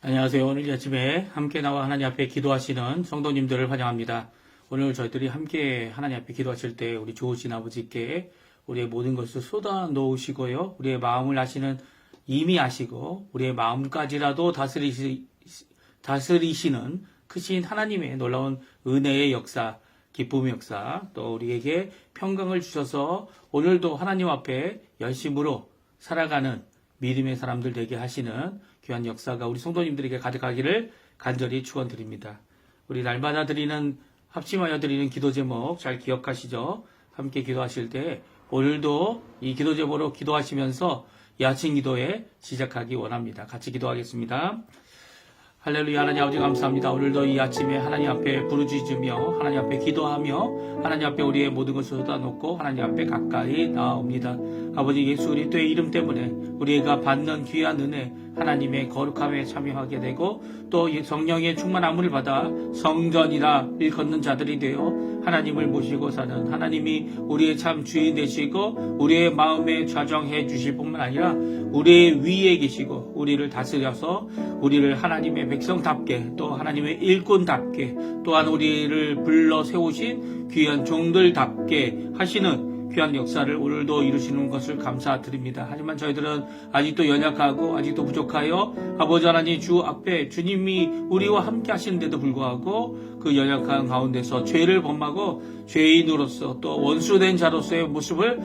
안녕하세요. 오늘 아침에 함께 나와 하나님 앞에 기도하시는 성도님들을 환영합니다. 오늘 저희들이 함께 하나님 앞에 기도하실 때 우리 좋으신 아버지께 우리의 모든 것을 쏟아 놓으시고요. 우리의 마음을 이미 아시고 우리의 마음까지라도 다스리시는 크신 하나님의 놀라운 은혜의 역사, 기쁨의 역사, 또 우리에게 평강을 주셔서 오늘도 하나님 앞에 열심으로 살아가는 믿음의 사람들 되게 하시는 귀한 역사가 우리 성도님들에게 가득하기를 간절히 축원드립니다. 우리 날마다 합심하여 드리는 기도 제목 잘 기억하시죠? 함께 기도하실 때 오늘도 이 기도 제목으로 기도하시면서 이 아침 기도에 시작하기 원합니다. 같이 기도하겠습니다. 할렐루야. 하나님 아버지 감사합니다. 오늘도 이 아침에 하나님 앞에 부르짖으며 하나님 앞에 기도하며 하나님 앞에 우리의 모든 것을 쏟아놓고 하나님 앞에 가까이 나아옵니다. 아버지 예수 그리스도의 이름 때문에 우리가 받는 귀한 은혜 하나님의 거룩함에 참여하게 되고 또 성령의 충만함을 받아 성전이라 일컫는 자들이 되어 하나님을 모시고 사는 하나님이 우리의 참 주인 되시고 우리의 마음에 좌정해 주실 뿐만 아니라 우리의 위에 계시고 우리를 다스려서 우리를 하나님의 백성답게 또 하나님의 일꾼답게 또한 우리를 불러 세우신 귀한 종들답게 하시는 귀한 역사를 오늘도 이루시는 것을 감사드립니다. 하지만 저희들은 아직도 연약하고 아직도 부족하여 아버지 하나님 주 앞에 주님이 우리와 함께 하시는데도 불구하고 그 연약한 가운데서 죄를 범하고 죄인으로서 또 원수된 자로서의 모습을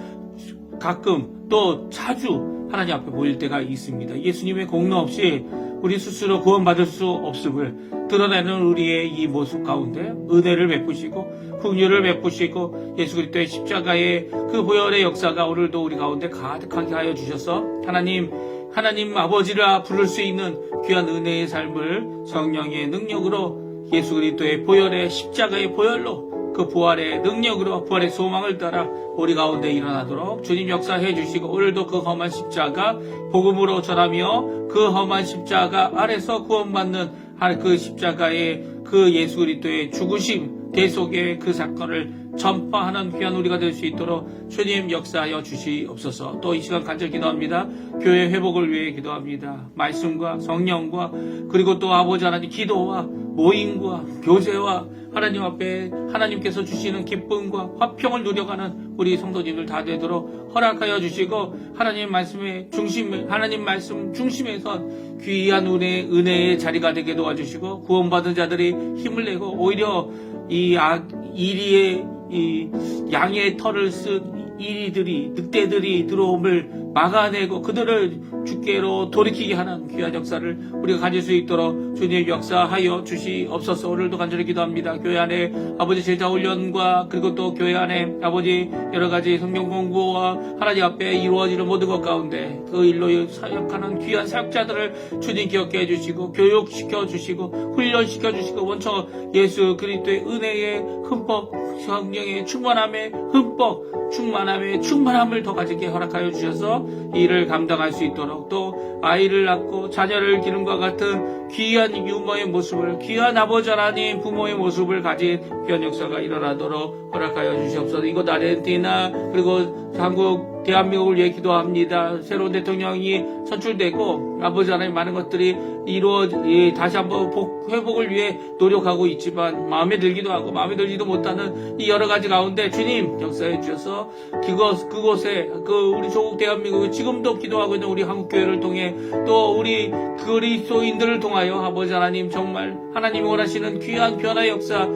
가끔 또 자주 하나님 앞에 보일 때가 있습니다. 예수님의 공로 없이 우리 스스로 구원받을 수 없음을 드러내는 우리의 이 모습 가운데 은혜를 베푸시고 긍휼을 베푸시고 예수 그리스도의 십자가의 그 보혈의 역사가 오늘도 우리 가운데 가득하게 하여 주셔서 하나님 아버지라 부를 수 있는 귀한 은혜의 삶을 성령의 능력으로 예수 그리스도의 보혈의 십자가의 보혈로 그 부활의 능력으로 부활의 소망을 따라 우리 가운데 일어나도록 주님 역사해 주시고 오늘도 그 험한 십자가 복음으로 전하며 그 험한 십자가 아래서 구원받는 그 십자가의 그 예수 그리스도의 죽으심 대속의 그 사건을 전파하는 귀한 우리가 될 수 있도록 주님 역사하여 주시옵소서. 또 이 시간 간절히 기도합니다. 교회 회복을 위해 기도합니다. 말씀과 성령과 그리고 또 아버지 하나님 기도와 모임과 교제와 하나님 앞에 하나님께서 주시는 기쁨과 화평을 누려가는 우리 성도님들 다 되도록 허락하여 주시고 하나님 말씀 중심에서 귀한 은혜의 자리가 되게 도와주시고 구원받은 자들이 힘을 내고 오히려 이 양의 털을 쓴 늑대들이 들어옴을 막아내고 그들을 주께로 돌이키게 하는 귀한 역사를 우리가 가질 수 있도록 주님 역사하여 주시옵소서. 오늘도 간절히 기도합니다. 교회 안에 아버지 제자 훈련과 그리고 또 교회 안에 아버지 여러 가지 성경 공부와 하나님 앞에 이루어지는 모든 것 가운데 그 일로 사역하는 귀한 사역자들을 주님 기억해 주시고 교육시켜 주시고 훈련시켜 주시고 원처 예수 그리스도의 은혜의 흠뻑 성령의 충만함의 흠뻑 충만함을 더 가지게 허락하여 주셔서 이 일을 감당할 수 있도록 또 아이를 낳고 자녀를 기름과 같은 귀한 유모의 모습을 귀한 아버지 하나님 부모의 모습을 가진 귀한 역사가 일어나도록 허락하여 주시옵소서. 이곳 아르헨티나 그리고 한국 대한민국을 위해 기도합니다. 새로운 대통령이 선출되고 아버지 하나님 많은 것들이 다시 한번 회복을 위해 노력하고 있지만 마음에 들기도 하고 마음에 들지도 못하는 이 여러 가지 가운데 주님 역사해 주셔서 그곳에 우리 조국 대한민국에 지금도 기도하고 있는 우리 한국교회를 통해 또 우리 그리스도인들을 통하여 아버지 하나님 정말 하나님이 원하시는 귀한 변화의 역사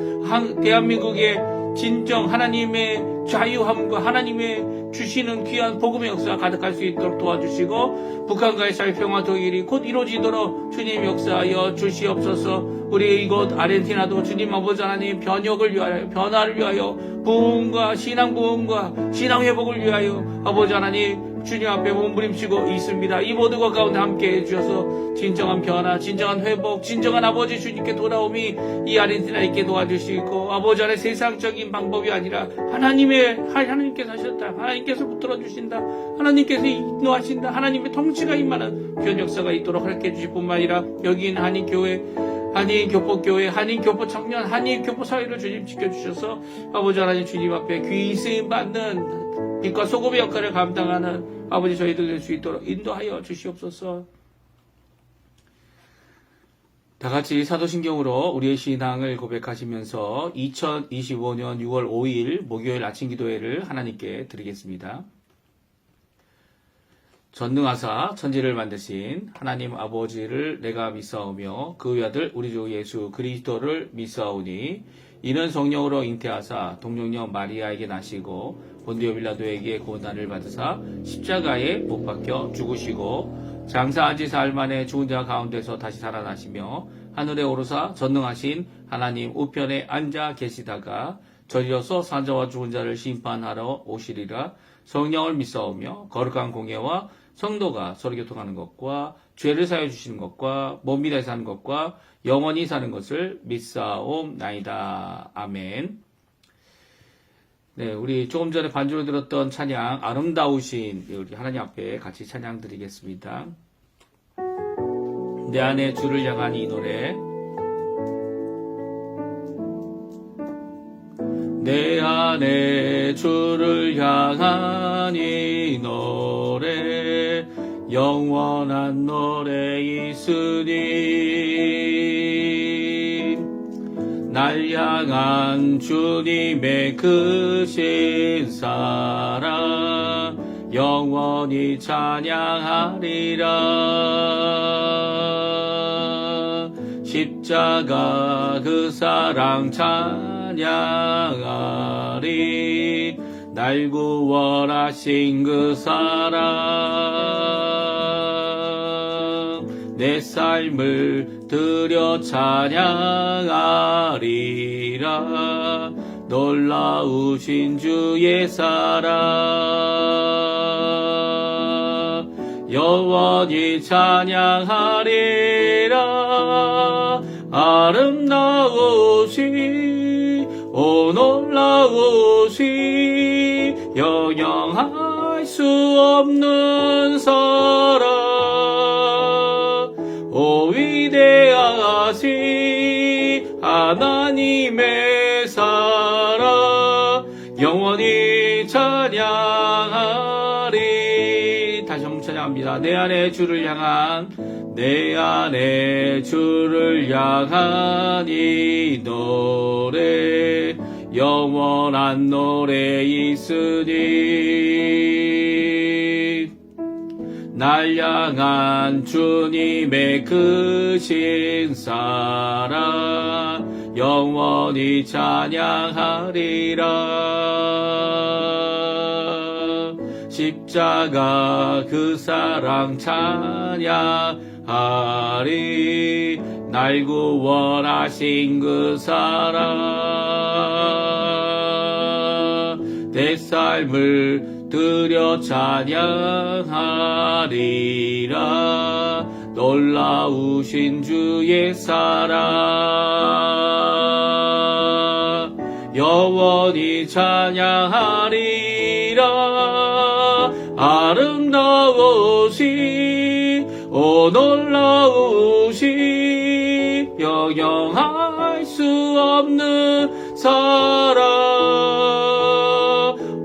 대한민국의 진정 하나님의 자유함과 하나님의 주시는 귀한 복음의 역사가 가득할 수 있도록 도와주시고 북한과의 사회 평화 통일이 곧 이루어지도록 주님 역사하여 주시옵소서. 우리 이곳 아르헨티나도 주님 아버지 하나님 변화를 위하여 부흥과 신앙 부흥과 신앙 회복을 위하여 아버지 하나님 주님 앞에 몸부림치고 있습니다. 이 모든 것 가운데 함께 해주셔서 진정한 변화, 진정한 회복, 진정한 아버지 주님께 돌아옴이 이 아르헨티나에 있게 도와주시고 아버지 안에 세상적인 방법이 아니라 하나님께서 하셨다. 하나님께서 붙들어 주신다. 하나님께서 인도하신다. 하나님의 통치가 임하는 귀한 역사가 있도록 허락해 주실 뿐만 아니라 여기인 한인교회 한인교포교회, 한인교포 청년, 한인교포 사회를 주님 지켜주셔서 아버지 하나님 주님 앞에 귀 쓰임받는 빛과 소금의 역할을 감당하는 아버지 저희들 될 수 있도록 인도하여 주시옵소서. 다 같이 사도신경으로 우리의 신앙을 고백하시면서 2025년 6월 5일 목요일 아침 기도회를 하나님께 드리겠습니다. 전능하사 천지를 만드신 하나님 아버지를 내가 믿사오며 그 외아들 우리 주 예수 그리스도를 믿사오니 이는 성령으로 잉태하사 동정녀 마리아에게 나시고 본디오 빌라도에게 고난을 받으사 십자가에 못 박혀 죽으시고 장사한 지 사흘 만에 죽은 자 가운데서 다시 살아나시며 하늘에 오르사 전능하신 하나님 우편에 앉아 계시다가 저리로서 산자와 죽은 자를 심판하러 오시리라. 성령을 믿사오며 거룩한 공예와 성도가 서로 교통하는 것과 죄를 사여 주시는 것과 몸 믿어 사는 것과 영원히 사는 것을 믿사옵나이다. 아멘. 네, 우리 조금 전에 반주로 들었던 찬양 아름다우신 우리 하나님 앞에 같이 찬양 드리겠습니다. 내 안에 주를 향한 이 노래. 내 안에 주를 향한 이 노래 영원한 노래 있으니 날 향한 주님의 크신 사랑 영원히 찬양하리라. 십자가 그 사랑 찬양하리. 날 구원하신 그 사랑 내 삶을 드려 찬양하리라. 놀라우신 주의 사랑 영원히 찬양하리라. 아름다우시 오 놀라우시 영영할 수 없는 사랑 오 위대하시 하나님의 사랑 영원히 찬양하리. 다시 한번 찬양합니다. 내 안에 주를 향한 이 노래 영원한 노래 있으니 날 향한 주님의 크신 사랑 영원히 찬양하리라. 십자가 그 사랑 찬양하리. 날 구원하신 그 사랑 내 삶을 드려 찬양하리라. 놀라우신 주의 사랑 영원히 찬양하리라. 아름다우시 오 놀라우시 영영할 수 없는 사랑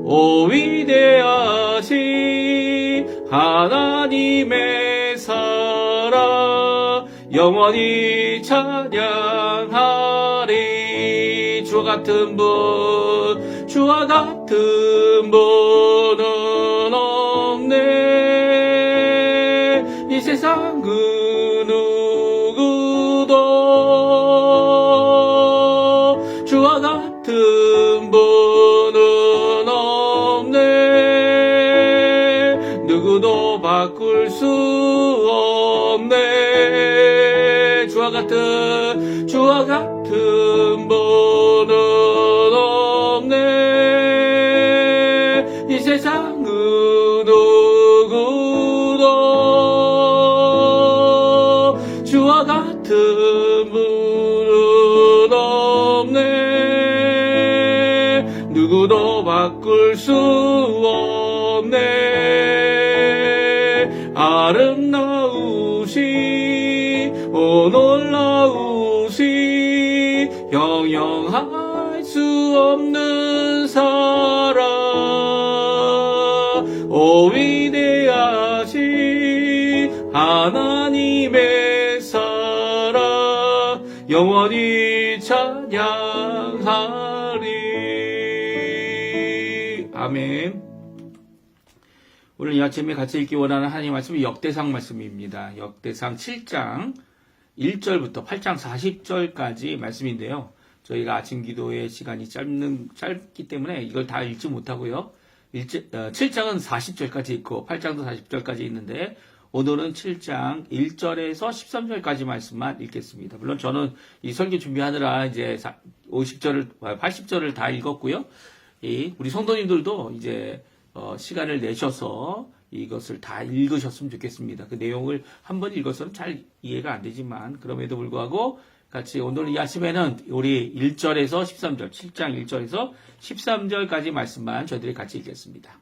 오 위대하시 하나님의 사랑 영원히 찬양하리. 주와 같은 분 주와 같은 분은 없네. 이 세상 그 누구도 주와 같은 분은 없네. 누구도 바꿀 수 없네. 주와 같은 분은 없네. 이 세상 그 누구도 주와 같은 분은 없네. 누구도 바꿀 수 없네. 아름다우시 오 놀라우시 영영할 수 없는 사랑 오 위대하시 하나님의 사랑 영원히 찬양하리. 아멘. 오늘 이 아침에 같이 읽기 원하는 하나님 말씀은 역대상 말씀입니다. 역대상 7장 1절부터 8장 40절까지 말씀인데요. 저희가 아침 기도의 시간이 짧기 때문에 이걸 다 읽지 못하고요. 7장은 40절까지 있고 8장도 40절까지 있는데 오늘은 7장 1절에서 13절까지 말씀만 읽겠습니다. 물론 저는 이 설교 준비하느라 이제 80절을 다 읽었고요. 우리 성도님들도 이제 시간을 내셔서 이것을 다 읽으셨으면 좋겠습니다. 그 내용을 한번 읽어서는 잘 이해가 안 되지만 그럼에도 불구하고 같이 오늘 이 아침에는 우리 1절에서 13절, 7장 1절에서 13절까지 말씀만 저희들이 같이 읽겠습니다.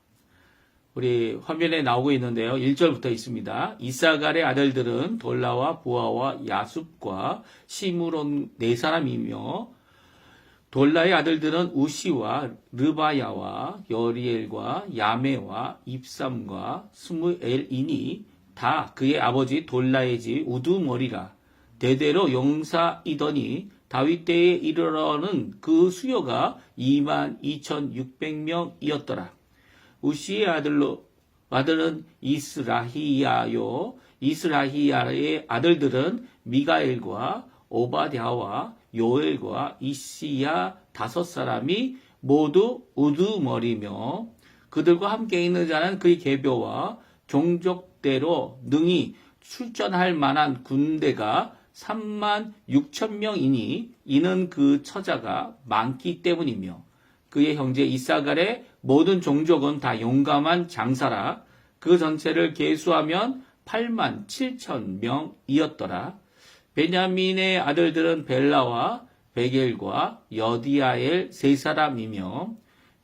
우리 화면에 나오고 있는데요. 1절부터 있습니다. 이사갈의 아들들은 돌라와 부하와 야숲과 시므론 네 사람이며 돌라의 아들들은 우시와 르바야와 여리엘과 야메와 입삼과 스무엘이니 다 그의 아버지 돌라의 집 우두머리라. 대대로 용사이더니 다윗 때에 이르러는 그 수요가 22,600명이었더라. 우시의 아들은 이스라히야요. 이스라히야의 아들들은 미가엘과 오바댜와 요엘과 이시야 5사람이 모두 우두머리며 그들과 함께 있는 자는 그의 계보와 종족대로 능히 출전할 만한 군대가 36,000명이니 이는 그 처자가 많기 때문이며 그의 형제 이사갈의 모든 종족은 다 용감한 장사라. 그 전체를 계수하면 87,000명이었더라. 베냐민의 아들들은 벨라와 베겔과 여디아엘 세 사람이며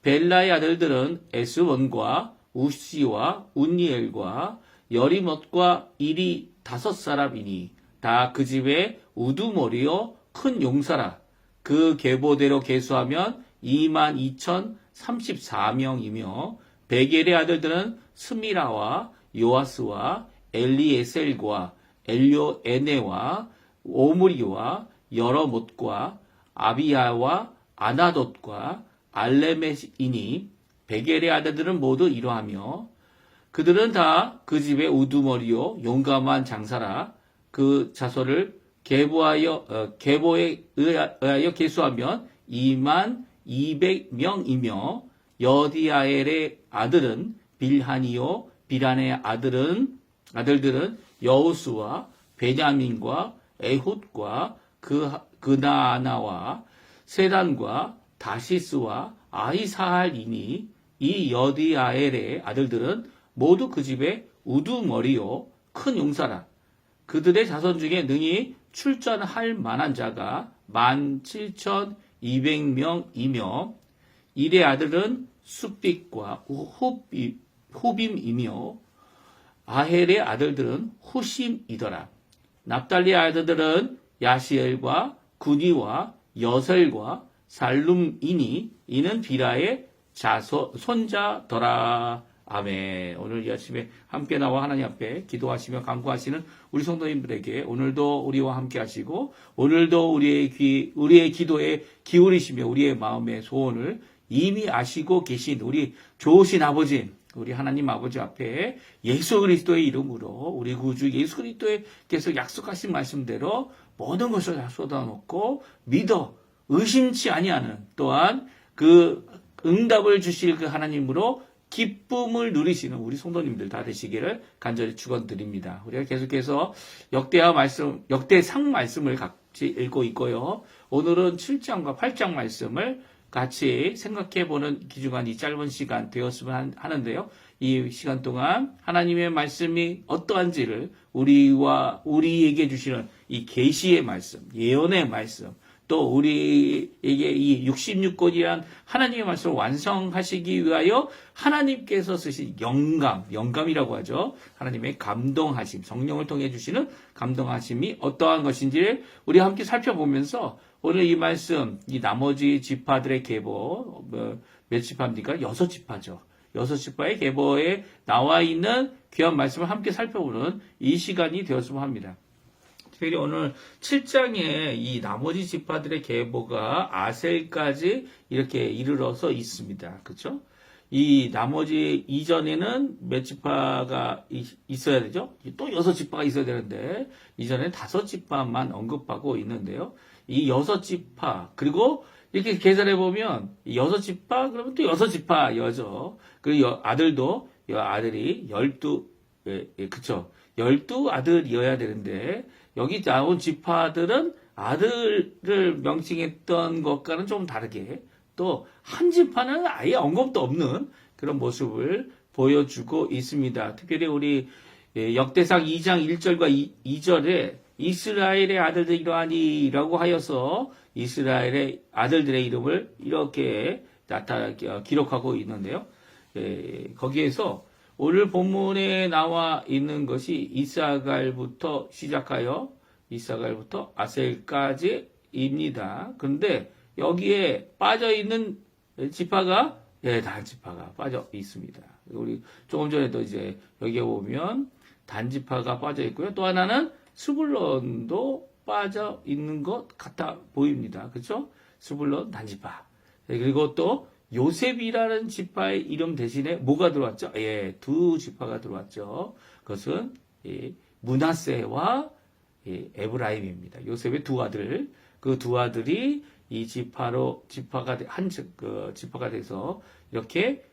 벨라의 아들들은 에스원과 우시와 운니엘과 여리못과 일이 5사람이니 다 그 집의 우두머리요 큰 용사라. 그 계보대로 계수하면 22,034명이며 베겔의 아들들은 스미라와 요아스와 엘리에셀과 엘료에네와 오므리와 여러못과 아비야와 아나돗과 알레메이니 베겔의 아들들은 모두 이러하며 그들은 다 그 집의 우두머리요 용감한 장사라. 그 자손을 계보에 의하여 계수하면 22,000명이며 여디아엘의 아들은 빌하니요 빌한의 아들들은 여우스와 베냐민과 에훗과 그나아나와 세단과 다시스와 아이사할이니 이 여디아엘의 아들들은 모두 그 집의 우두머리요 큰 용사라. 그들의 자손 중에 능히 출전할 만한 자가 17,200명이며 일의 아들은 숫빅과 후빔이며 아헬의 아들들은 후심이더라. 납달리의 아들들은 야시엘과 구니와 여셀과 살룸이니 이는 비라의 손자더라. 아멘. 오늘 이 아침에 함께 나와 하나님 앞에 기도하시며 간구하시는 우리 성도님들에게 오늘도 우리와 함께 하시고 오늘도 우리의 기도에 기울이시며 우리의 마음의 소원을 이미 아시고 계신 우리 좋으신 아버지, 우리 하나님 아버지 앞에 예수 그리스도의 이름으로 우리 구주 예수 그리스도께서 약속하신 말씀대로 모든 것을 다 쏟아놓고 믿어 의심치 아니하는 또한 그 응답을 주실 그 하나님으로 기쁨을 누리시는 우리 성도님들 다 되시기를 간절히 축원드립니다. 우리가 계속해서 역대상 말씀을 같이 읽고 있고요. 오늘은 7장과 8장 말씀을 같이 생각해보는 귀중한 이 짧은 시간 되었으면 하는데요. 이 시간 동안 하나님의 말씀이 어떠한지를 우리에게 주시는 이 계시의 말씀, 예언의 말씀, 또 우리에게 이 66권이란 하나님의 말씀을 완성하시기 위하여 하나님께서 쓰신 영감이라고 하죠. 하나님의 감동하심, 성령을 통해 주시는 감동하심이 어떠한 것인지를 우리 함께 살펴보면서 오늘 이 말씀, 이 나머지 지파들의 계보, 몇 지파입니까? 6지파죠. 6지파의 계보에 나와 있는 귀한 말씀을 함께 살펴보는 이 시간이 되었으면 합니다. 특별히 오늘 7장에 이 나머지 지파들의 계보가 아셀까지 이렇게 이르러서 있습니다. 그렇죠? 이 나머지 이전에는 몇 지파가 있어야 되죠? 또 6지파가 있어야 되는데 이전에 5지파만 언급하고 있는데요. 이 6지파 그리고 이렇게 계산해 보면 6지파 그러면 또 6지파여죠. 그리고 아들이 12 그쵸? 12아들이어야 되는데 여기 나온 지파들은 아들을 명칭했던 것과는 좀 다르게 또 한 지파는 아예 언급도 없는 그런 모습을 보여주고 있습니다. 특별히 우리 역대상 2장 1절과 2절에 이스라엘의 아들들 이러하니라고 하여서 이스라엘의 아들들의 이름을 이렇게 기록하고 있는데요. 거기에서 오늘 본문에 나와 있는 것이 이사갈부터 시작하여 이사갈부터 아셀까지입니다. 그런데 여기에 빠져 있는 지파가 단지파가 빠져 있습니다. 우리 조금 전에도 이제 여기에 보면 단지파가 빠져 있고요. 또 하나는 스불론도 빠져 있는 것 같아 보입니다. 그렇죠? 스불론 단지파. 그리고 또 요셉이라는 지파의 이름 대신에 뭐가 들어왔죠? 두 지파가 들어왔죠. 그것은 므낫세와 에브라임입니다. 요셉의 두 아들, 그 두 아들이 이 지파가 돼서 이렇게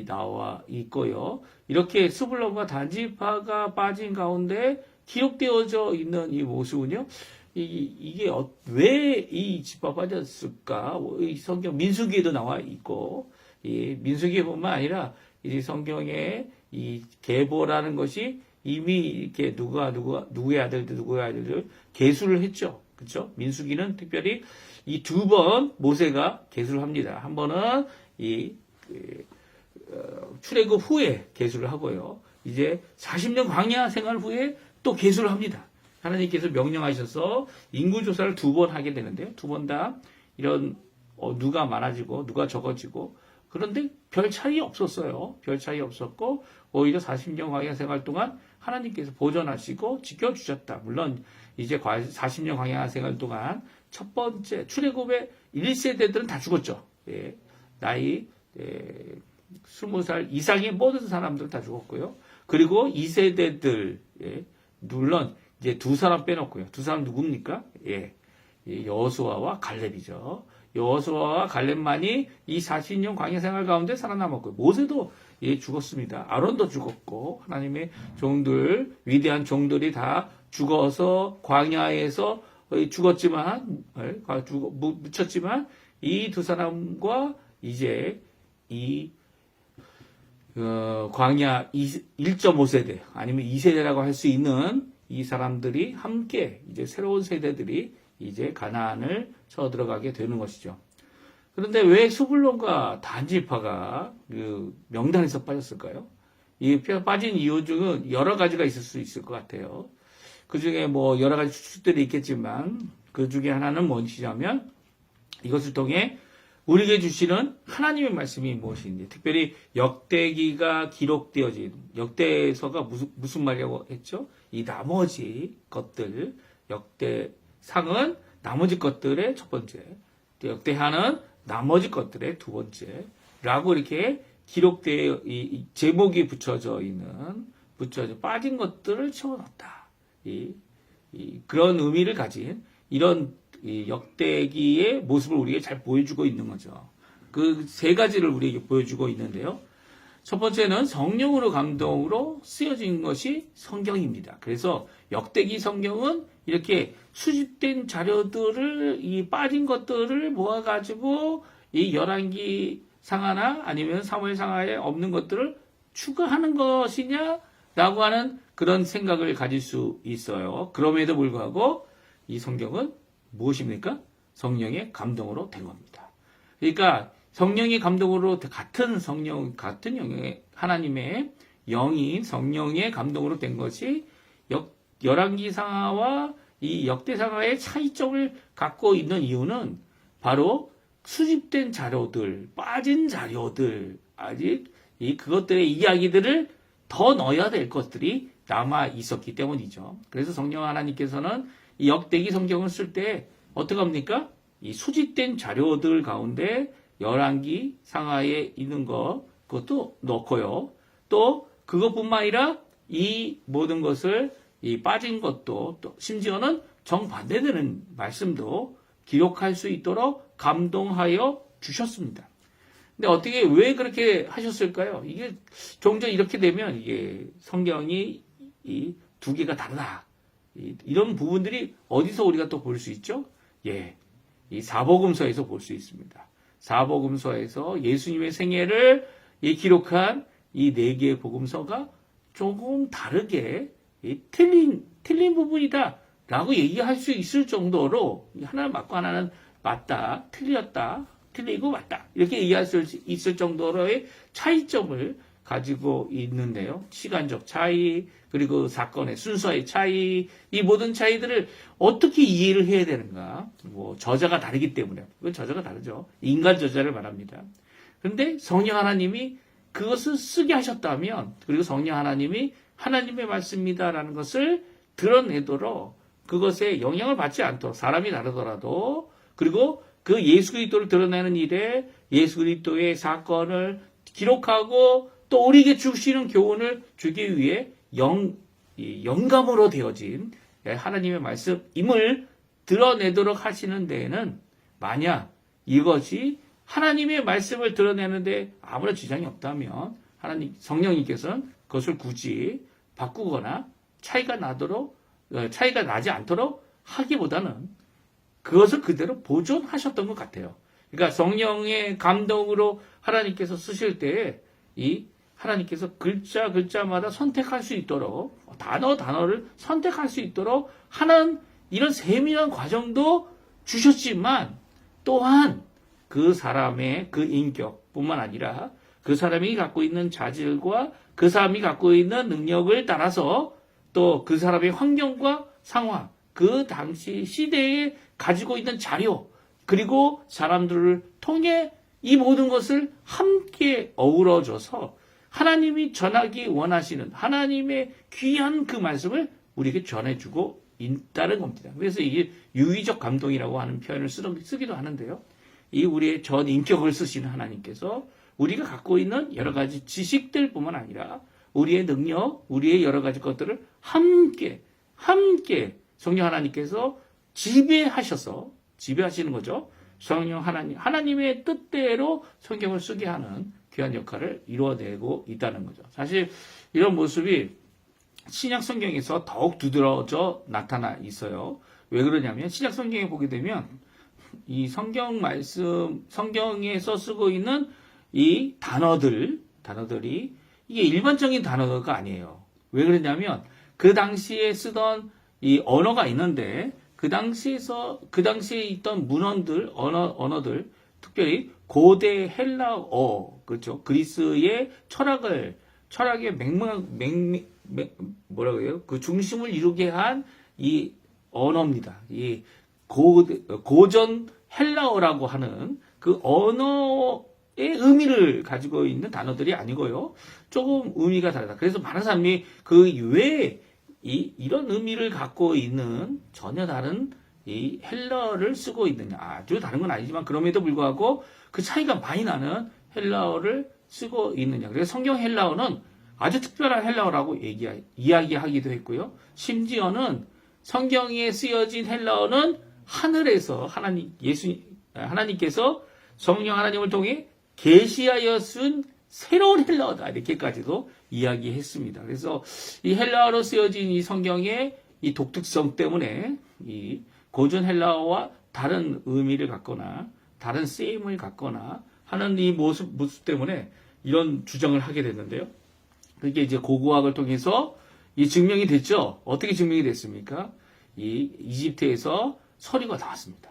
나와 있고요. 이렇게 스불론과 단지파가 빠진 가운데 기록되어져 있는 이 모습은요. 이게 왜 이 지파 빠졌을까? 이 성경 민수기에도 나와 있고, 이 민수기뿐만 아니라 이 성경의 이 계보라는 것이 이미 이렇게 누구의 아들들 계수를 했죠. 그렇죠? 민수기는 특별히 이 2번 모세가 계수를 합니다. 한 번은 출애굽 후에 계수를 하고요. 이제 40년 광야 생활 후에 또 계수를 합니다. 하나님께서 명령하셔서 인구조사를 2번 하게 되는데요. 2번 다 이런 누가 많아지고 누가 적어지고 그런데 별 차이 없었어요. 별 차이 없었고 오히려 40년 광야 생활 동안 하나님께서 보존하시고 지켜주셨다. 물론 이제 40년 광야 생활 동안 첫 번째 출애굽의 1세대들은 다 죽었죠. 나이 20살 이상의 모든 사람들은 다 죽었고요. 그리고 2세대들 물론 이제 두 사람 빼놓고요. 두 사람 누굽니까? 여호수아와 갈렙이죠. 여호수아와 갈렙만이 이 40년 광야 생활 가운데 살아남았고요. 모세도 죽었습니다. 아론도 죽었고 하나님의 종들 위대한 종들이 다 죽어서 광야에서 죽었지만 묻혔지만 이 두 사람과 이제 이 광야 1.5세대 아니면 2세대라고 할 수 있는 이 사람들이 함께 이제 새로운 세대들이 이제 가나안을 쳐들어가게 되는 것이죠. 그런데 왜 스불론과 단지파가 그 명단에서 빠졌을까요? 이 빠진 이유 중은 여러 가지가 있을 수 있을 것 같아요. 그 중에 뭐 여러 가지 추측들이 있겠지만 그 중에 하나는 무엇이냐면 이것을 통해 우리에게 주시는 하나님의 말씀이 무엇인지, 특별히 역대기가 기록되어진 역대서가 무슨 말이라고 했죠? 이 나머지 것들, 역대상은 나머지 것들의 첫 번째, 역대하는 나머지 것들의 두 번째라고 이렇게 기록되어 이 제목이 붙여져 빠진 것들을 채워넣었다. 그런 의미를 가진 이런 이 역대기의 모습을 우리에게 잘 보여주고 있는 거죠. 그 세 가지를 우리에게 보여주고 있는데요. 첫 번째는 성령으로 감동으로 쓰여진 것이 성경입니다. 그래서 역대기 성경은 이렇게 수집된 자료들을 이 빠진 것들을 모아가지고 이 열왕기 상하나 아니면 사무엘 상하에 없는 것들을 추가하는 것이냐라고 하는 그런 생각을 가질 수 있어요. 그럼에도 불구하고 이 성경은 무엇입니까? 성령의 감동으로 된 겁니다. 그러니까 성령의 감동으로 같은 영의 하나님의 영인 성령의 감동으로 된 것이 열왕기 상하와 이 역대 상하의 차이점을 갖고 있는 이유는 바로 수집된 자료들, 빠진 자료들, 아직 그것들의 이야기들을 더 넣어야 될 것들이 남아 있었기 때문이죠. 그래서 성령 하나님께서는 이 역대기 성경을 쓸 때 어떻게 합니까? 이 수집된 자료들 가운데 열왕기 상하에 있는 거 그것도 넣고요. 또 그것뿐만 아니라 이 모든 것을 이 빠진 것도 또 심지어는 정반대되는 말씀도 기록할 수 있도록 감동하여 주셨습니다. 근데 어떻게 왜 그렇게 하셨을까요? 이게 종종 이렇게 되면 이게 성경이 이 두 개가 다르다. 이런 부분들이 어디서 우리가 또 볼 수 있죠? 예. 이 사복음서에서 볼 수 있습니다. 사복음서에서 예수님의 생애를 기록한 이 네 개의 복음서가 조금 다르게 틀린 부분이다 라고 얘기할 수 있을 정도로 하나는 맞고 하나는 맞다, 틀렸다, 틀리고 맞다 이렇게 얘기할 수 있을 정도로의 차이점을 가지고 있는데요. 시간적 차이, 그리고 사건의 순서의 차이, 이 모든 차이들을 어떻게 이해를 해야 되는가? 뭐 저자가 다르기 때문에, 그건 저자가 다르죠. 인간 저자를 말합니다. 그런데 성령 하나님이 그것을 쓰게 하셨다면, 그리고 성령 하나님이 하나님의 말씀이다라는 것을 드러내도록 그것에 영향을 받지 않도록 사람이 다르더라도, 그리고 그 예수 그리스도를 드러내는 일에 예수 그리스도의 사건을 기록하고 또 우리에게 주시는 교훈을 주기 위해 영감으로 되어진 하나님의 말씀임을 드러내도록 하시는 데에는 만약 이것이 하나님의 말씀을 드러내는데 아무런 지장이 없다면 하나님 성령님께서는 그것을 굳이 바꾸거나 차이가 나지 않도록 하기보다는 그것을 그대로 보존하셨던 것 같아요. 그러니까 성령의 감동으로 하나님께서 쓰실 때에 이 하나님께서 글자마다 선택할 수 있도록 단어를 선택할 수 있도록 하는 이런 세밀한 과정도 주셨지만 또한 그 사람의 그 인격뿐만 아니라 그 사람이 갖고 있는 자질과 그 사람이 갖고 있는 능력을 따라서 또 그 사람의 환경과 상황, 그 당시 시대에 가지고 있는 자료, 그리고 사람들을 통해 이 모든 것을 함께 어우러져서 하나님이 전하기 원하시는 하나님의 귀한 그 말씀을 우리에게 전해주고 있다는 겁니다. 그래서 이게 유의적 감동이라고 하는 표현을 쓰기도 하는데요. 이 우리의 전 인격을 쓰시는 하나님께서 우리가 갖고 있는 여러 가지 지식들뿐만 아니라 우리의 능력, 우리의 여러 가지 것들을 함께 성령 하나님께서 지배하시는 거죠. 성령 하나님의 뜻대로 성경을 쓰게 하는 귀한 역할을 이루어내고 있다는 거죠. 사실 이런 모습이 신약 성경에서 더욱 두드러져 나타나 있어요. 왜 그러냐면 신약 성경에 보게 되면 이 성경 말씀, 성경에서 쓰고 있는 이 단어들이 이게 일반적인 단어가 아니에요. 왜 그러냐면 그 당시에 쓰던 이 언어가 있는데 그 당시에 있던 문헌들, 언어들, 특별히 고대 헬라어, 그렇죠. 그리스의 철학의 뭐라고 해요? 그 중심을 이루게 한 이 언어입니다. 이 고전 헬라어라고 하는 그 언어의 의미를 가지고 있는 단어들이 아니고요. 조금 의미가 다르다. 그래서 많은 사람이 그 외에 이런 의미를 갖고 있는 전혀 다른 이 헬라어를 쓰고 있느냐. 아주 다른 건 아니지만 그럼에도 불구하고 그 차이가 많이 나는 헬라어를 쓰고 있느냐. 그래서 성경 헬라어는 아주 특별한 헬라어라고 이야기하기도 했고요. 심지어는 성경에 쓰여진 헬라어는 하늘에서 하나님께서 성령 하나님을 통해 계시하여 쓴 새로운 헬라어다. 이렇게까지도 이야기했습니다. 그래서 이 헬라어로 쓰여진 이 성경의 이 독특성 때문에 이 고전 헬라어와 다른 의미를 갖거나 다른 쓰임을 갖거나 하는 이 모습 때문에 이런 주장을 하게 됐는데요. 그게 이제 고고학을 통해서 이 증명이 됐죠. 어떻게 증명이 됐습니까? 이 이집트에서 서류가 나왔습니다.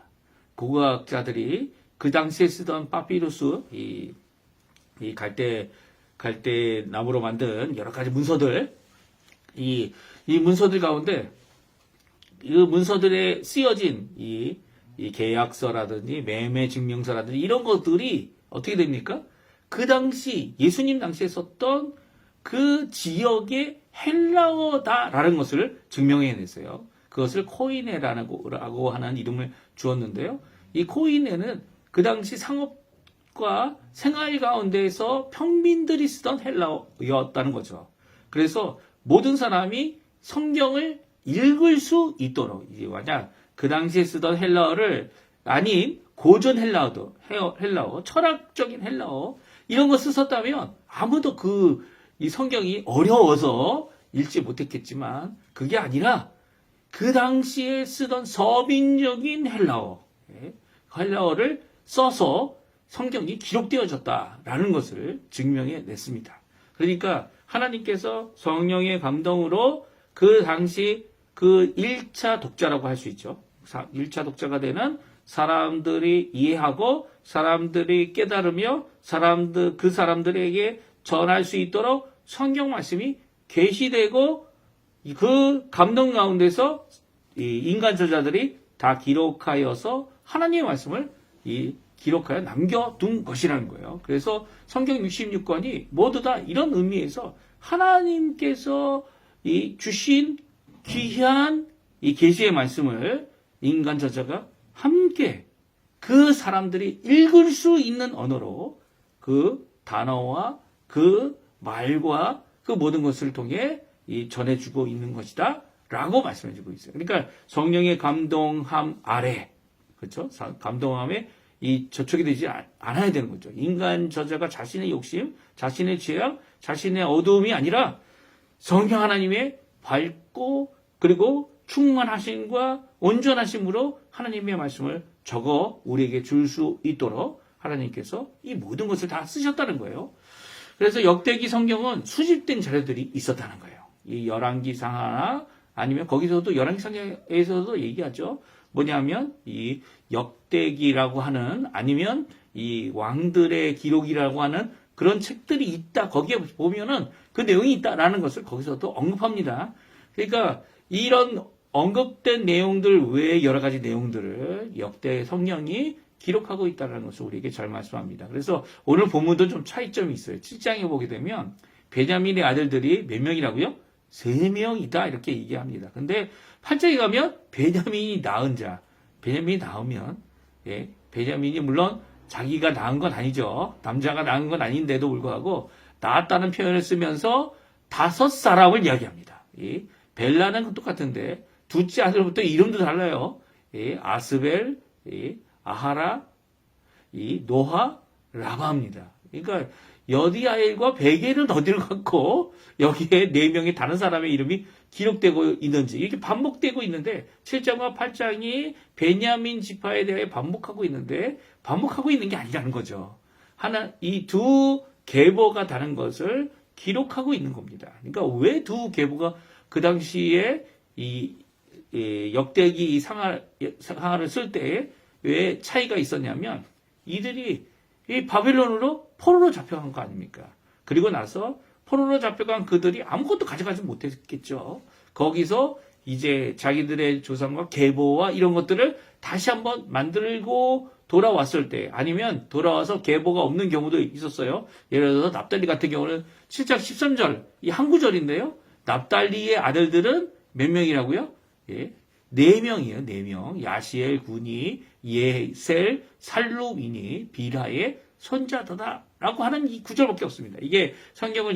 고고학자들이 그 당시에 쓰던 파피루스, 이 갈대 나무로 만든 여러 가지 문서들, 이 문서들 가운데 이 문서들에 쓰여진 이 계약서라든지 매매 증명서라든지 이런 것들이 어떻게 됩니까? 그 당시 예수님 당시에 썼던 그 지역의 헬라어다라는 것을 증명해냈어요. 그것을 코이네라고 하는 이름을 주었는데요. 이 코이네는 그 당시 상업과 생활 가운데에서 평민들이 쓰던 헬라어였다는 거죠. 그래서 모든 사람이 성경을 읽을 수 있도록, 이제 만약 그 당시에 쓰던 헬라어를 아닌 고전 헬라어, 철학적인 헬라어, 이런 거 쓰셨다면 아무도 이 성경이 어려워서 읽지 못했겠지만 그게 아니라 그 당시에 쓰던 서민적인 헬라어를 써서 성경이 기록되어졌다라는 것을 증명해 냈습니다. 그러니까 하나님께서 성령의 감동으로 그 당시 그 1차 독자라고 할 수 있죠. 1차 독자가 되는 사람들이 이해하고 사람들이 깨달으며 그 사람들에게 전할 수 있도록 성경 말씀이 계시되고 그 감동 가운데서 이 인간 저자들이 다 기록하여서 하나님의 말씀을 기록하여 남겨둔 것이라는 거예요. 그래서 성경 66권이 모두 다 이런 의미에서 하나님께서 주신 귀한 이 계시의 말씀을 인간 저자가 함께 그 사람들이 읽을 수 있는 언어로 그 단어와 그 말과 그 모든 것을 통해 전해주고 있는 것이다 라고 말씀해주고 있어요. 그러니까 성령의 감동함 아래, 그렇죠? 감동함에 저촉이 되지 않아야 되는 거죠. 인간 저자가 자신의 욕심, 자신의 죄악, 자신의 어두움이 아니라 성령 하나님의 밝고 그리고 충만하심과 온전하심으로 하나님의 말씀을 적어 우리에게 줄 수 있도록 하나님께서 이 모든 것을 다 쓰셨다는 거예요. 그래서 역대기 성경은 수집된 자료들이 있었다는 거예요. 이 열왕기상하나 아니면 거기서도 열왕기상에서도 얘기하죠. 뭐냐면 이 역대기라고 하는 아니면 이 왕들의 기록이라고 하는 그런 책들이 있다. 거기에 보면은 그 내용이 있다라는 것을 거기서도 언급합니다. 그러니까 이런 언급된 내용들 외에 여러 가지 내용들을 역대 성령이 기록하고 있다는 것을 우리에게 잘 말씀합니다. 그래서 오늘 본문도 좀 차이점이 있어요. 7장에 보게 되면 베냐민의 아들들이 몇 명이라고요? 3명이다 이렇게 얘기합니다. 근데 8장에 가면 베냐민이 낳은 자, 베냐민이 낳으면 베냐민이 물론 자기가 낳은 건 아니죠. 남자가 낳은 건 아닌데도 불구하고 낳았다는 표현을 쓰면서 5사람을 이야기합니다. 벨라는 똑같은데 둘째 아들부터 이름도 달라요. 아스벨, 아하라, 노하, 라바입니다. 그러니까 여디아엘과 베겔은 어디를 갖고 여기에 4명의 다른 사람의 이름이 기록되고 있는지 이렇게 반복되고 있는데 7장과 8장이 베냐민 지파에 대해 반복하고 있는데 반복하고 있는 게 아니라는 거죠. 이 두 계보가 다른 것을 기록하고 있는 겁니다. 그러니까 왜 두 계보가 그 당시에 역대기 상하를 쓸 때 왜 차이가 있었냐면 이들이 이 바벨론으로 포로로 잡혀간 거 아닙니까? 그리고 나서 포로로 잡혀간 그들이 아무것도 가져가지 못했겠죠. 거기서 이제 자기들의 조상과 계보와 이런 것들을 다시 한번 만들고 돌아왔을 때 아니면 돌아와서 계보가 없는 경우도 있었어요. 예를 들어서 납달리 같은 경우는 7장 13절 이 한 구절인데요. 납달리의 아들들은 몇 명이라고요? 4명이에요. 4명. 야시엘, 구니, 예셀, 살루이니, 비라의 손자더다라고 하는 이 구절밖에 없습니다. 이게 성경을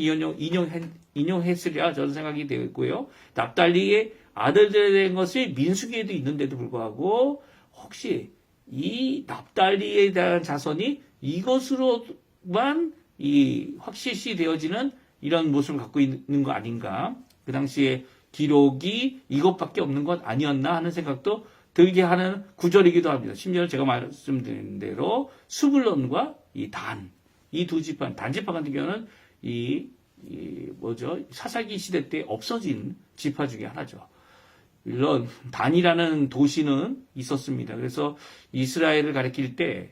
인용했으리라 저는 생각이 되고요. 납달리의 아들들에 대한 것이 민수기에도 있는데도 불구하고 혹시 이 납달리에 대한 자손이 이것으로만 확실시 되어지는 이런 모습을 갖고 있는 거 아닌가? 그 당시에 기록이 이것밖에 없는 것 아니었나 하는 생각도 들게 하는 구절이기도 합니다. 심지어 제가 말씀드린 대로 수불론과 이 두 지파, 단지파 같은 경우는 사사기 시대 때 없어진 지파 중에 하나죠. 물론 단이라는 도시는 있었습니다. 그래서 이스라엘을 가리킬 때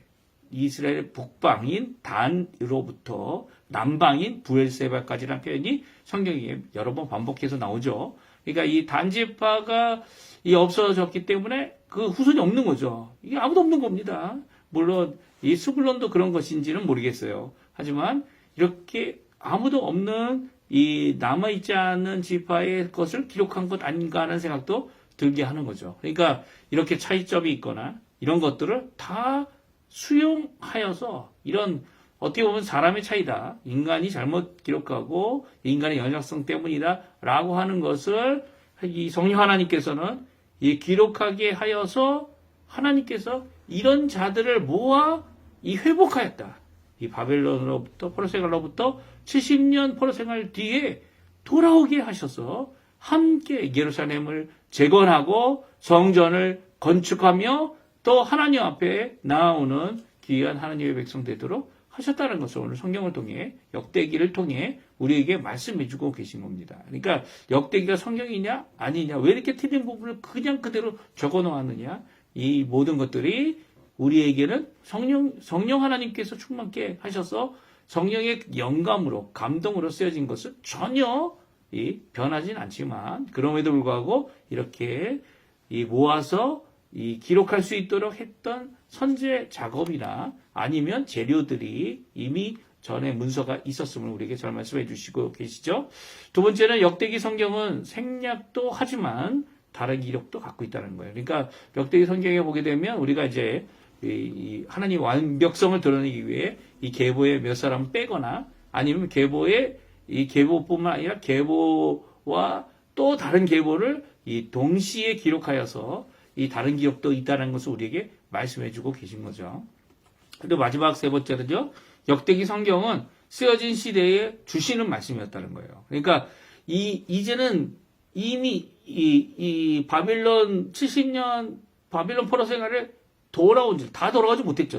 이스라엘의 북방인 단으로부터 남방인 부엘세바까지라는 표현이 성경에 여러 번 반복해서 나오죠. 그러니까 이 단지파가 없어졌기 때문에 그 후손이 없는 거죠. 이게 아무도 없는 겁니다. 물론 이 스불론도 그런 것인지는 모르겠어요. 하지만 이렇게 아무도 없는 이 남아있지 않은 지파의 것을 기록한 것 아닌가 하는 생각도 들게 하는 거죠. 그러니까 이렇게 차이점이 있거나 이런 것들을 다 수용하여서 이런 어떻게 보면 사람의 차이다. 인간이 잘못 기록하고 인간의 연약성 때문이다. 라고 하는 것을 이 성령 하나님께서는 이 기록하게 하여서 하나님께서 이런 자들을 모아 이 회복하였다. 이 바벨론으로부터 포로 생활로부터 70년 포로 생활 뒤에 돌아오게 하셔서 함께 예루살렘을 재건하고 성전을 건축하며 또 하나님 앞에 나아오는 귀한 하나님의 백성 되도록 하셨다는 것을 오늘 성경을 통해 역대기를 통해 우리에게 말씀해주고 계신 겁니다. 그러니까 역대기가 성경이냐 아니냐 왜 이렇게 틀린 부분을 그냥 그대로 적어놓았느냐 이 모든 것들이 우리에게는 성령 하나님께서 충만케 하셔서 성령의 영감으로 감동으로 쓰여진 것은 전혀 변하진 않지만 그럼에도 불구하고 이렇게 모아서 기록할 수 있도록 했던 선제 작업이나 아니면 재료들이 이미 전에 문서가 있었음을 우리에게 잘 말씀해 주시고 계시죠. 두 번째는 역대기 성경은 생략도 하지만 다른 이력도 갖고 있다는 거예요. 그러니까 역대기 성경에 보게 되면 우리가 이제 이 하나님 완벽성을 드러내기 위해 이 계보에 몇 사람 빼거나 아니면 계보에 이 계보뿐만 아니라 계보와 또 다른 계보를 이 동시에 기록하여서 이 다른 기록도 있다는 것을 우리에게 말씀해주고 계신 거죠. 그리고 마지막 세 번째는요, 역대기 성경은 쓰여진 시대에 주시는 말씀이었다는 거예요. 그러니까 이제는 이미 이 바빌론 70년 바빌론 포로 생활을 다 돌아가지 못했죠.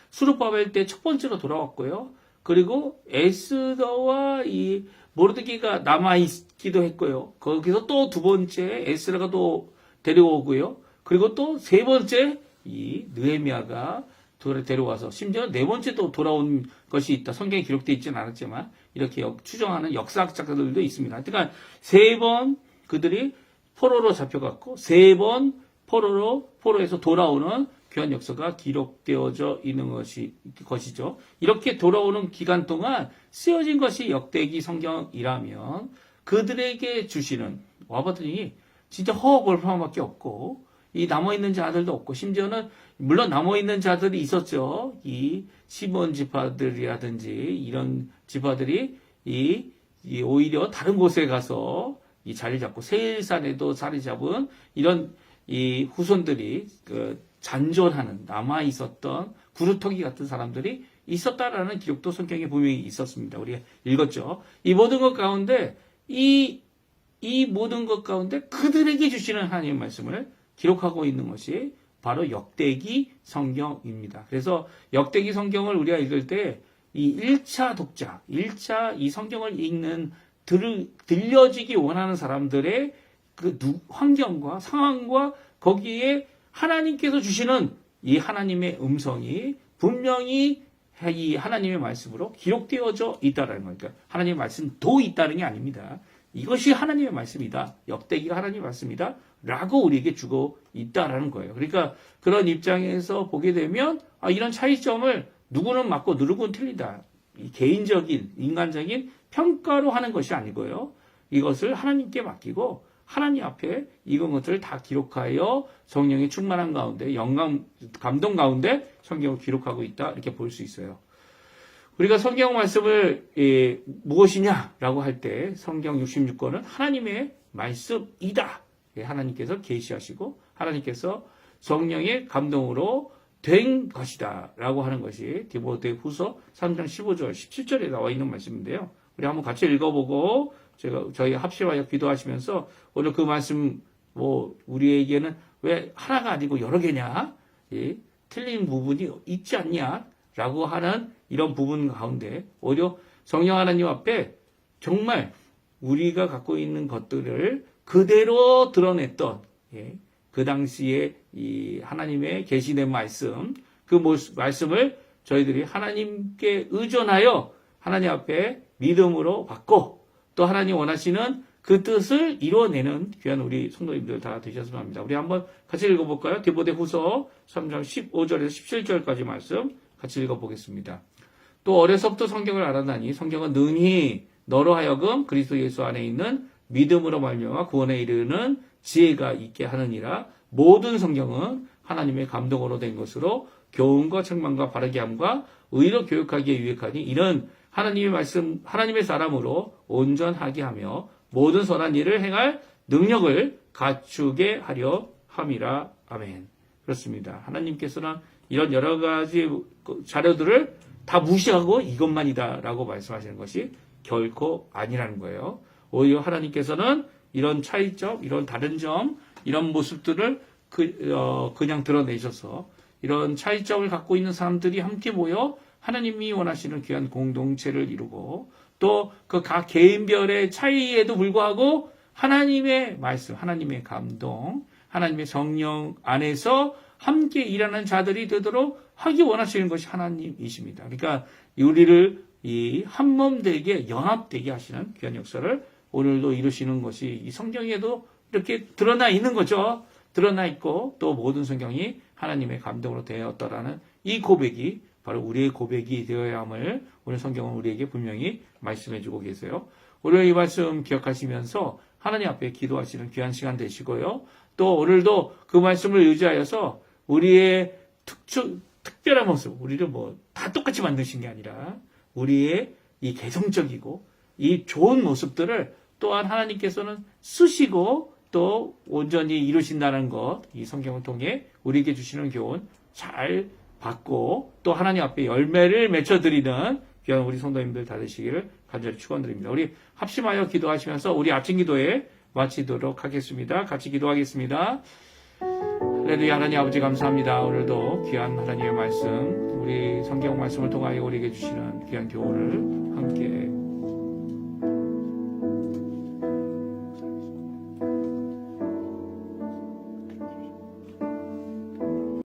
수르바벨 때 첫 번째로 돌아왔고요. 그리고 에스더와 이 모르드기가 남아있기도 했고요. 거기서 또 두 번째 에스라가 또 데려오고요. 그리고 또 세 번째 이 느헤미야가 데려와서 심지어 네 번째 또 돌아온 것이 있다. 성경에 기록되어 있지는 않았지만 이렇게 추정하는 역사학자들도 있습니다. 그러니까 세 번 그들이 포로로 잡혀갔고 세 번 포로에서 돌아오는 귀한 역사가 기록되어져 있는 것이죠. 이렇게 돌아오는 기간 동안 쓰여진 것이 역대기 성경이라면 그들에게 주시는 와봤더니 진짜 허허벌판밖에 없고 이 남아있는 자들도 없고 심지어는 물론 남아있는 자들이 있었죠. 이 시몬 지파들이라든지 이런 지파들이 오히려 다른 곳에 가서 이 자리 잡고 세일산에도 자리 잡은 이런 이 후손들이 잔존하는 남아 있었던 구루터기 같은 사람들이 있었다라는 기록도 성경에 분명히 있었습니다. 우리가 읽었죠. 이 모든 것 가운데 이 모든 것 가운데 그들에게 주시는 하나님의 말씀을 기록하고 있는 것이 바로 역대기 성경입니다. 그래서 역대기 성경을 우리가 읽을 때 이 1차 독자, 1차 이 성경을 읽는 들려지기 원하는 사람들의 그 환경과 상황과 거기에 하나님께서 주시는 이 하나님의 음성이 분명히 이 하나님의 말씀으로 기록되어져 있다는 거니까 그러니까 하나님의 말씀도 있다는 게 아닙니다. 이것이 하나님의 말씀이다. 역대기가 하나님의 말씀이다. 라고 우리에게 주고 있다라는 거예요. 그러니까 그런 입장에서 보게 되면 이런 차이점을 누구는 맞고 누구는 틀리다. 이 개인적인 인간적인 평가로 하는 것이 아니고요. 이것을 하나님께 맡기고 하나님 앞에 이런 것들을 다 기록하여 성령의 충만한 가운데 감동 가운데 성경을 기록하고 있다. 이렇게 볼 수 있어요. 우리가 성경 말씀을 무엇이냐라고 할 때 성경 66권은 하나님의 말씀이다. 하나님께서 계시하시고 하나님께서 성령의 감동으로 된 것이다 라고 하는 것이 디모데후서 3장 15절 17절에 나와 있는 말씀인데요. 우리 한번 같이 읽어보고 저희 합심하여 기도하시면서 오늘 그 말씀 우리에게는 왜 하나가 아니고 여러 개냐 틀린 부분이 있지 않냐 라고 하는 이런 부분 가운데 오히려 성령 하나님 앞에 정말 우리가 갖고 있는 것들을 그대로 드러냈던 그 당시에 이 하나님의 계시된 말씀 그 말씀을 저희들이 하나님께 의존하여 하나님 앞에 믿음으로 받고 또 하나님 원하시는 그 뜻을 이루어내는 귀한 우리 성도님들 다 되셨으면 합니다. 우리 한번 같이 읽어볼까요? 디모데후서 3장 15절에서 17절까지 말씀 같이 읽어보겠습니다. 또 어려서부터 성경을 알았나니 성경은 능히 너로 하여금 그리스도 예수 안에 있는 믿음으로 말미암아 구원에 이르는 지혜가 있게 하느니라. 모든 성경은 하나님의 감동으로 된 것으로 교훈과 책망과 바르게 함과 의로 교육하기에 유익하니 이는 하나님의 말씀, 하나님의 사람으로 온전하게 하며 모든 선한 일을 행할 능력을 갖추게 하려 함이라. 아멘. 그렇습니다. 하나님께서는 이런 여러 가지 자료들을 다 무시하고 이것만이다라고 말씀하시는 것이 결코 아니라는 거예요. 오히려 하나님께서는 이런 차이점, 이런 다른 점, 이런 모습들을 그냥 드러내셔서 이런 차이점을 갖고 있는 사람들이 함께 모여 하나님이 원하시는 귀한 공동체를 이루고 또 그 각 개인별의 차이에도 불구하고 하나님의 말씀, 하나님의 감동, 하나님의 성령 안에서 함께 일하는 자들이 되도록 하기 원하시는 것이 하나님이십니다. 그러니까 우리를 이 한몸 되게 연합되게 하시는 귀한 역사를 오늘도 이루시는 것이 이 성경에도 이렇게 드러나 있는 거죠. 드러나 있고 또 모든 성경이 하나님의 감동으로 되었다라는 이 고백이 바로 우리의 고백이 되어야 함을 오늘 성경은 우리에게 분명히 말씀해 주고 계세요. 오늘 이 말씀 기억하시면서 하나님 앞에 기도하시는 귀한 시간 되시고요. 또 오늘도 그 말씀을 의지하여서 우리의 특별한 모습, 우리를 뭐 다 똑같이 만드신 게 아니라 우리의 이 개성적이고 이 좋은 모습들을 또한 하나님께서는 쓰시고 또 온전히 이루신다는 것, 이 성경을 통해 우리에게 주시는 교훈 잘 받고 또 하나님 앞에 열매를 맺혀드리는 귀한 우리 성도님들 다 되시기를 간절히 축원드립니다. 우리 합심하여 기도하시면서 우리 아침 기도에 마치도록 하겠습니다. 같이 기도하겠습니다. 할렐루야. 하나님 아버지 감사합니다. 오늘도 귀한 하나님의 말씀, 우리 성경 말씀을 통하여 우리에게 주시는 귀한 교훈을 함께